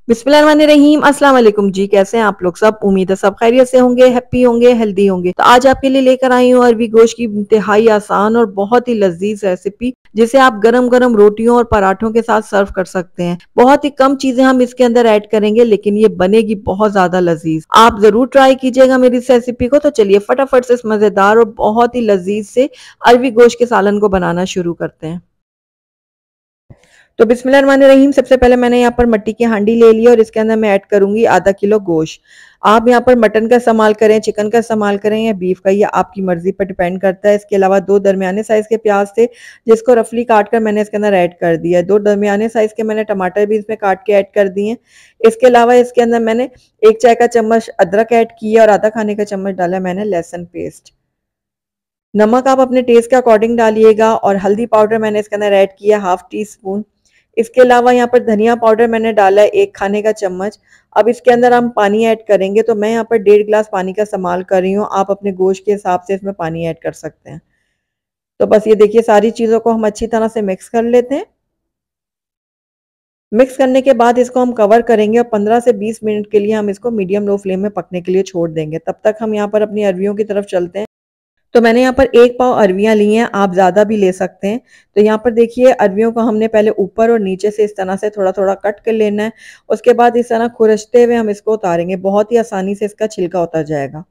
बिस्मिल्लाहिर्रहमानिर्रहीम। अस्सलाम वालेकुम जी, कैसे हैं आप लोग सब? उम्मीद है सब खैरियत से होंगे, हैप्पी होंगे, हेल्दी होंगे। तो आज आपके लिए लेकर आई हूँ अरबी गोश्त की इंतहाई आसान और बहुत ही लजीज रेसिपी, जिसे आप गरम गरम रोटियों और पराठों के साथ सर्व कर सकते हैं। बहुत ही कम चीजें हम इसके अंदर ऐड करेंगे, लेकिन ये बनेगी बहुत ज्यादा लजीज। आप जरूर ट्राई कीजिएगा मेरी इस रेसिपी को। तो चलिए फटाफट से इस मजेदार और बहुत ही लजीज से अरबी गोश्त के सालन को बनाना शुरू करते हैं। तो बिस्मिल्लाहिर्रहमानिर्रहीम। सबसे पहले मैंने यहाँ पर मिट्टी की हांडी ले ली और इसके अंदर मैं ऐड करूंगी आधा किलो गोश्त। आप यहाँ पर मटन का इस्तेमाल करें, चिकन का इस्तेमाल करें या बीफ का, ये आपकी मर्जी पर डिपेंड करता है। इसके अलावा 2 दरमियाने साइज के प्याज थे, जिसको रफली काट कर मैंने इसके अंदर ऐड कर दिया। 2 दरमियाने साइज के मैंने टमाटर भी इसमें काट के ऐड कर दिए। इसके अलावा इसके अंदर मैंने 1 चाय का चम्मच अदरक ऐड किया और आधा खाने का चम्मच डाला मैंने लहसुन पेस्ट। नमक आप अपने टेस्ट के अकॉर्डिंग डालिएगा और हल्दी पाउडर मैंने इसके अंदर ऐड किया हाफ टी स्पून। इसके अलावा यहाँ पर धनिया पाउडर मैंने डाला है 1 खाने का चम्मच। अब इसके अंदर हम पानी ऐड करेंगे, तो मैं यहाँ पर 1.5 गिलास पानी का इस्तेमाल कर रही हूँ। आप अपने गोश्त के हिसाब से इसमें पानी ऐड कर सकते हैं। तो बस ये देखिए सारी चीज़ों को हम अच्छी तरह से मिक्स कर लेते हैं। मिक्स करने के बाद इसको हम कवर करेंगे और 15 से 20 मिनट के लिए हम इसको मीडियम लो फ्लेम में पकने के लिए छोड़ देंगे। तब तक हम यहाँ पर अपनी अरवियों की तरफ चलते हैं। तो मैंने यहाँ पर 1 पाव अरवियाँ ली हैं, आप ज़्यादा भी ले सकते हैं। तो यहाँ पर देखिए अरवियों को हमने पहले ऊपर और नीचे से इस तरह से थोड़ा-थोड़ा कट कर लेना है। उसके बाद इस तरह खुरचते हुए हम इसको उतारेंगे, बहुत ही आसानी से इसका छिलका उतर जाएगा।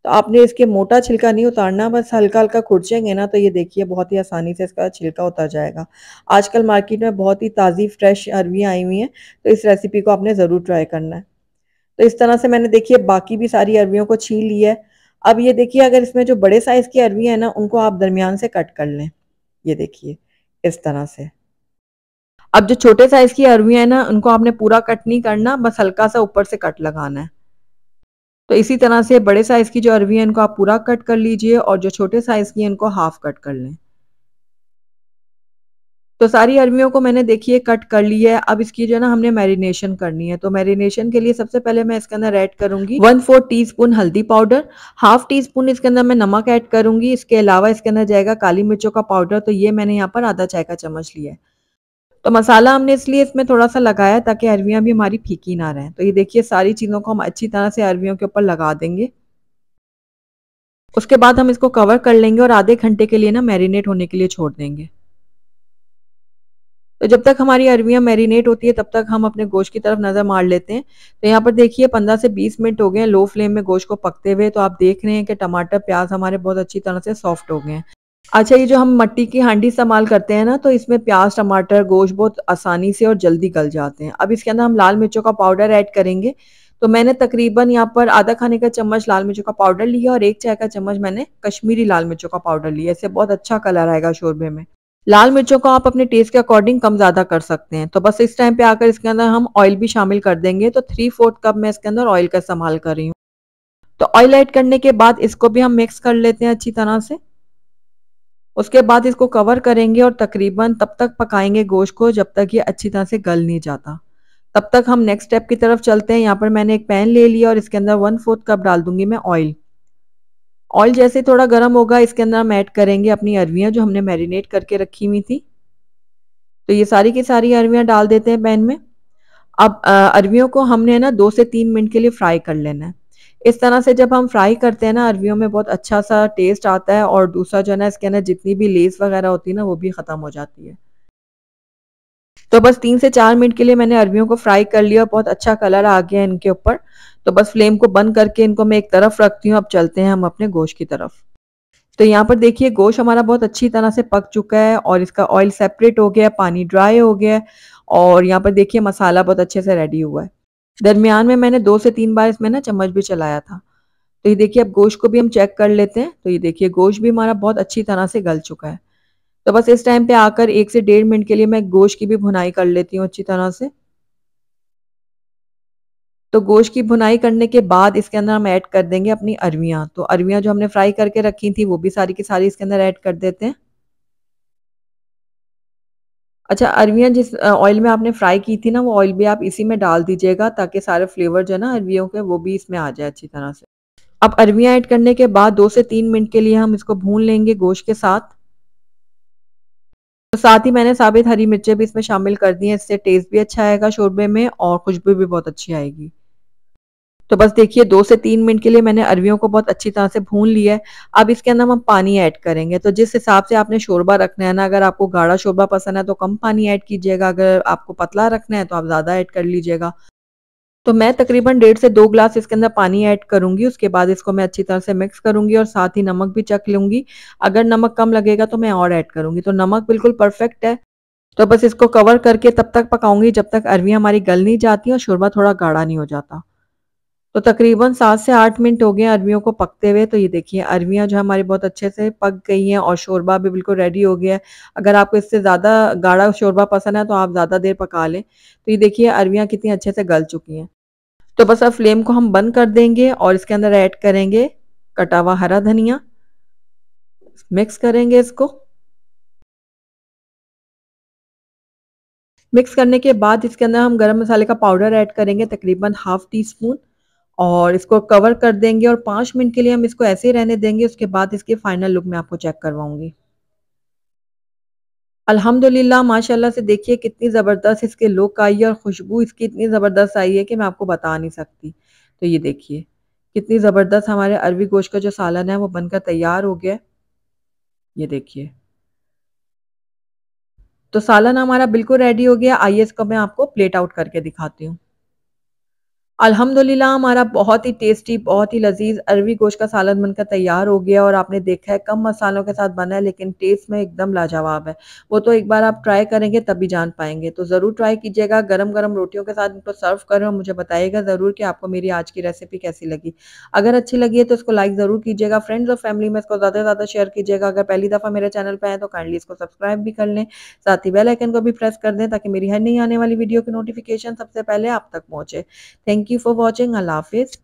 तो आपने इसके मोटा छिलका नहीं उतारना, बस हल्का-हल्का खुरचेंगे ना, तो ये देखिए बहुत ही आसानी से इसका छिलका उतर जाएगा। आजकल मार्केट में बहुत ही ताज़ी फ्रेश अरवियाँ आई हुई हैं, तो इस रेसिपी को आपने ज़रूर ट्राई करना है। तो इस तरह से मैंने देखिए बाकी भी सारी अरवियों को छील लिया है। अब ये देखिए अगर इसमें जो बड़े साइज़ की अरवी है ना, उनको आप दरमियान से कट कर लें। ये देखिए इस तरह से। अब जो छोटे साइज़ की अरवी है ना, उनको आपने पूरा कट नहीं करना, बस हल्का सा ऊपर से कट लगाना है। तो इसी तरह से बड़े साइज़ की जो अरवी है, इनको आप पूरा कट कर लीजिए और जो छोटे साइज़ की है, इनको हाफ कट कर लें। तो सारी अरवियों को मैंने देखिए कट कर लिया है। अब इसकी जो है ना हमने मैरिनेशन करनी है। तो मैरिनेशन के लिए सबसे पहले मैं इसके अंदर ऐड करूंगी 1/4 टीस्पून हल्दी पाउडर, हाफ टी स्पून इसके अंदर मैं नमक ऐड करूंगी। इसके अलावा इसके अंदर जाएगा काली मिर्चों का पाउडर, तो ये मैंने यहाँ पर आधा चाय का चम्मच लिया है। तो मसाला हमने इसलिए इसमें थोड़ा सा लगाया ताकि अरवियां भी हमारी फीकी ना रहें। तो ये देखिए सारी चीज़ों को हम अच्छी तरह से अरवियों के ऊपर लगा देंगे। उसके बाद हम इसको कवर कर लेंगे और आधे घंटे के लिए ना मैरिनेट होने के लिए छोड़ देंगे। तो जब तक हमारी अरवियाँ मैरिनेट होती है, तब तक हम अपने गोश्त की तरफ नज़र मार लेते हैं। तो यहाँ पर देखिए 15 से 20 मिनट हो गए हैं लो फ्लेम में गोश्त को पकते हुए। तो आप देख रहे हैं कि टमाटर प्याज हमारे बहुत अच्छी तरह से सॉफ्ट हो गए हैं। अच्छा, ये जो हम मिट्टी की हांडी इस्तेमाल करते हैं ना, तो इसमें प्याज टमाटर गोश्त बहुत आसानी से और जल्दी गल जाते हैं। अब इसके अंदर हम लाल मिर्चों का पाउडर ऐड करेंगे। तो मैंने तकरीबन यहाँ पर आधा खाने का चम्मच लाल मिर्चों का पाउडर लिया और 1 चाय का चम्मच मैंने कश्मीरी लाल मिर्चों का पाउडर लिया। इससे बहुत अच्छा कलर आएगा शोरबे में। लाल मिर्चों को आप अपने टेस्ट के अकॉर्डिंग कम ज़्यादा कर सकते हैं। तो बस इस टाइम पे आकर इसके अंदर हम ऑयल भी शामिल कर देंगे। तो 3/4 कप मैं इसके अंदर ऑयल का इस्तेमाल कर रही हूँ। तो ऑयल ऐड करने के बाद इसको भी हम मिक्स कर लेते हैं अच्छी तरह से। उसके बाद इसको कवर करेंगे और तकरीबन तब तक पकाएंगे गोश्त को जब तक ये अच्छी तरह से गल नहीं जाता। तब तक हम नेक्स्ट स्टेप की तरफ चलते हैं। यहाँ पर मैंने एक पैन ले लिया और इसके अंदर 1/4 कप डाल दूंगी मैं ऑयल। ऑयल जैसे थोड़ा गर्म होगा, इसके अंदर हम ऐड करेंगे अपनी अरवियाँ जो हमने मैरिनेट करके रखी हुई थी। तो ये सारी की सारी अरवियाँ डाल देते हैं पैन में। अब अरवियों को हमने ना 2 से 3 मिनट के लिए फ्राई कर लेना है। इस तरह से जब हम फ्राई करते हैं ना, अरवियों में बहुत अच्छा सा टेस्ट आता है और दूसरा जो है ना इसके अंदर जितनी भी लेस वगैरह होती है ना, वो भी खत्म हो जाती है। तो बस 3 से 4 मिनट के लिए मैंने अरवियों को फ्राई कर लिया, बहुत अच्छा कलर आ गया इनके ऊपर। तो बस फ्लेम को बंद करके इनको मैं एक तरफ रखती हूँ। अब चलते हैं हम अपने गोश्त की तरफ। तो यहाँ पर देखिए गोश्त हमारा बहुत अच्छी तरह से पक चुका है और इसका ऑयल सेपरेट हो गया है, पानी ड्राई हो गया है और यहाँ पर देखिए मसाला बहुत अच्छे से रेडी हुआ है। दरमियान में मैंने 2 से 3 बार इसमें ना चम्मच भी चलाया था। तो ये देखिए अब गोश्त को भी हम चेक कर लेते हैं। तो ये देखिए गोश्त भी हमारा बहुत अच्छी तरह से गल चुका है। तो बस इस टाइम पे आकर 1 से 1.5 मिनट के लिए मैं गोश्त की भी भुनाई कर लेती हूँ अच्छी तरह से। तो गोश्त की भुनाई करने के बाद इसके अंदर हम ऐड कर देंगे अपनी अरवियाँ। तो अरवियाँ जो हमने फ्राई करके रखी थी, वो भी सारी की सारी इसके अंदर ऐड कर देते हैं। अच्छा, अरवियाँ जिस ऑयल में आपने फ्राई की थी ना, वो ऑयल भी आप इसी में डाल दीजिएगा ताकि सारे फ्लेवर जो है ना अरवियों के, वो भी इसमें आ जाए अच्छी तरह से। अब अरवियाँ ऐड करने के बाद 2 से 3 मिनट के लिए हम इसको भून लेंगे गोश्त के साथ। तो साथ ही मैंने साबित हरी मिर्चें भी इसमें शामिल कर दी हैं, इससे टेस्ट भी अच्छा आएगा शोरबे में और खुशबू भी बहुत अच्छी आएगी। तो बस देखिए 2 से 3 मिनट के लिए मैंने अरवियों को बहुत अच्छी तरह से भून लिया है। अब इसके अंदर हम पानी ऐड करेंगे। तो जिस हिसाब से आपने शोरबा रखना है ना, अगर आपको गाढ़ा शोरबा पसंद है तो कम पानी ऐड कीजिएगा, अगर आपको पतला रखना है तो आप ज़्यादा ऐड कर लीजिएगा। तो मैं तकरीबन 1.5 से 2 ग्लास इसके अंदर पानी ऐड करूँगी, उसके बाद इसको मैं अच्छी तरह से मिक्स करूँगी और साथ ही नमक भी चख लूँगी। अगर नमक कम लगेगा तो मैं और ऐड करूँगी। तो नमक बिल्कुल परफेक्ट है। तो बस इसको कवर करके तब तक पकाऊँगी जब तक अरवियाँ हमारी गल नहीं जाती और शोरबा थोड़ा गाढ़ा नहीं हो जाता। तो तकरीबन 7 से 8 मिनट हो गए अरवियों को पकते हुए। तो ये देखिए अरवियाँ जो हमारी बहुत अच्छे से पक गई हैं और शोरबा भी बिल्कुल रेडी हो गया है। अगर आपको इससे ज़्यादा गाढ़ा शोरबा पसंद है तो आप ज़्यादा देर पका लें। तो ये देखिए अरवियाँ कितनी अच्छे से गल चुकी हैं। तो बस अब फ्लेम को हम बंद कर देंगे और इसके अंदर ऐड करेंगे कटा हुआ हरा धनिया, मिक्स करेंगे इसको। मिक्स करने के बाद इसके अंदर हम गरम मसाले का पाउडर ऐड करेंगे तकरीबन हाफ टी स्पून और इसको कवर कर देंगे और 5 मिनट के लिए हम इसको ऐसे ही रहने देंगे। उसके बाद इसकी फाइनल लुक मैं आपको चेक करवाऊँगी। अल्हम्दुलिल्लाह माशाल्लाह से देखिए कितनी ज़बरदस्त इसकी लुक आई है और खुशबू इसकी इतनी ज़बरदस्त आई है कि मैं आपको बता नहीं सकती। तो ये देखिए, कितनी ज़बरदस्त हमारे अरबी गोश्त का जो सालन है वो बनकर तैयार हो गया है। ये देखिए। तो सालन हमारा बिल्कुल रेडी हो गया। आइए इसको मैं आपको प्लेट आउट करके दिखाती हूँ। अल्हम्दुलिल्लाह हमारा बहुत ही टेस्टी, बहुत ही लज़ीज़ अरबी गोश्त का सालन बनकर तैयार हो गया और आपने देखा है कम मसालों के साथ बना है लेकिन टेस्ट में एकदम लाजवाब है। वो तो एक बार आप ट्राई करेंगे तभी जान पाएँगे। तो ज़रूर ट्राई कीजिएगा, गरम-गरम रोटियों के साथ इनको सर्व करें और मुझे बताइएगा ज़रूर कि आपको मेरी आज की रेसिपी कैसी लगी। अगर अच्छी लगी है तो इसको लाइक ज़रूर कीजिएगा, फ्रेंड्स और फैमिली में इसको ज़्यादा से ज़्यादा शेयर कीजिएगा। अगर पहली दफ़ा मेरे चैनल पे आए तो काइंडली इसको सब्सक्राइब भी कर लें। साथ ही बेल आइकन को भी प्रेस कर दें ताकि मेरी हर नई आने वाली वीडियो की नोटिफ़िकेशन सबसे पहले आप तक पहुँचे। Thank you for watching. अल्लाह हाफ़िज़।